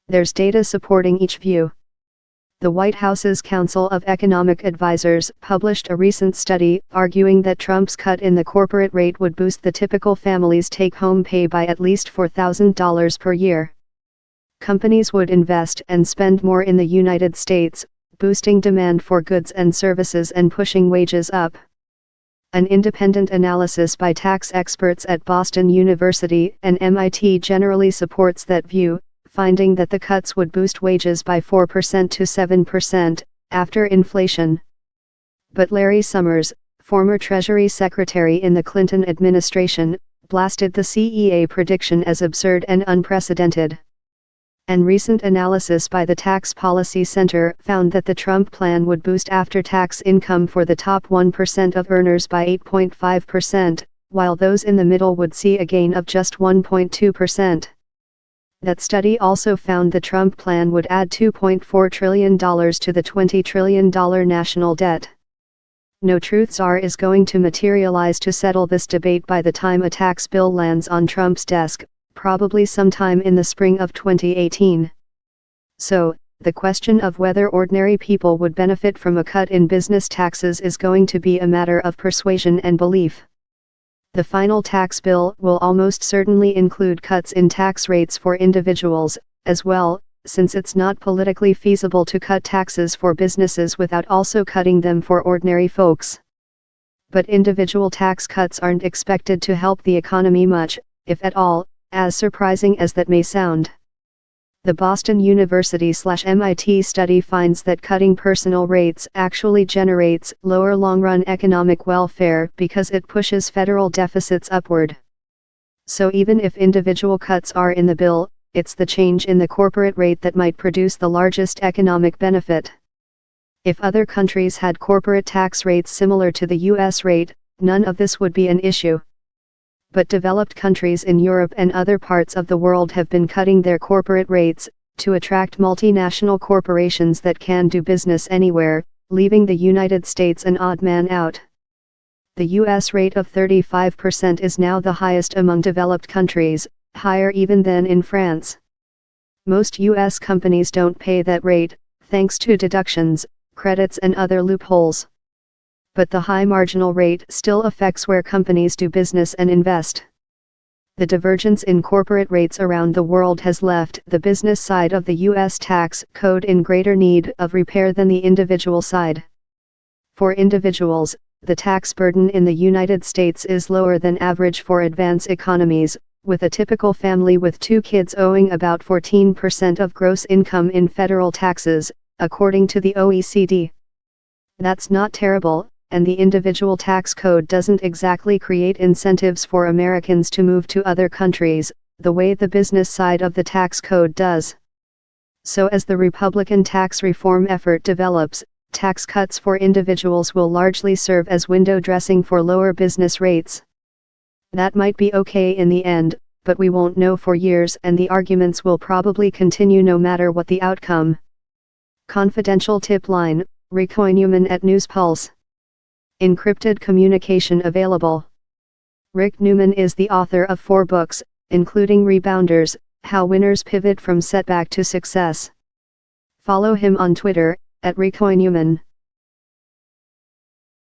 There's data supporting each view. The White House's Council of Economic Advisers published a recent study arguing that Trump's cut in the corporate rate would boost the typical family's take-home pay by at least $4,000 per year. Companies would invest and spend more in the United States, boosting demand for goods and services and pushing wages up. An independent analysis by tax experts at Boston University and MIT generally supports that view, finding that the cuts would boost wages by 4% to 7% after inflation. But Larry Summers, former Treasury Secretary in the Clinton administration, blasted the CEA prediction as absurd and unprecedented. And recent analysis by the Tax Policy Center found that the Trump plan would boost after-tax income for the top 1% of earners by 8.5%, while those in the middle would see a gain of just 1.2%. That study also found the Trump plan would add $2.4 trillion to the $20 trillion national debt. No truth czar is going to materialize to settle this debate by the time a tax bill lands on Trump's desk, probably sometime in the spring of 2018. So, the question of whether ordinary people would benefit from a cut in business taxes is going to be a matter of persuasion and belief. The final tax bill will almost certainly include cuts in tax rates for individuals, as well, since it's not politically feasible to cut taxes for businesses without also cutting them for ordinary folks. But individual tax cuts aren't expected to help the economy much, if at all, as surprising as that may sound. The Boston University/MIT study finds that cutting personal rates actually generates lower long-run economic welfare because it pushes federal deficits upward. So even if individual cuts are in the bill, it's the change in the corporate rate that might produce the largest economic benefit. If other countries had corporate tax rates similar to the US rate, none of this would be an issue. But developed countries in Europe and other parts of the world have been cutting their corporate rates to attract multinational corporations that can do business anywhere, leaving the United States an odd man out. The US rate of 35% is now the highest among developed countries, higher even than in France. Most US companies don't pay that rate, thanks to deductions, credits and other loopholes. But the high marginal rate still affects where companies do business and invest. The divergence in corporate rates around the world has left the business side of the US tax code in greater need of repair than the individual side. For individuals, the tax burden in the United States is lower than average for advanced economies, with a typical family with 2 kids owing about 14% of gross income in federal taxes, according to the OECD. That's not terrible, and the individual tax code doesn't exactly create incentives for Americans to move to other countries, the way the business side of the tax code does. So as the Republican tax reform effort develops, tax cuts for individuals will largely serve as window dressing for lower business rates. That might be okay in the end, but we won't know for years and the arguments will probably continue no matter what the outcome. Confidential tip line, Rick Newman at News Pulse. Encrypted communication available. Rick Newman is the author of 4 books, including Rebounders, How Winners Pivot from Setback to Success. Follow him on Twitter, at Rick Newman.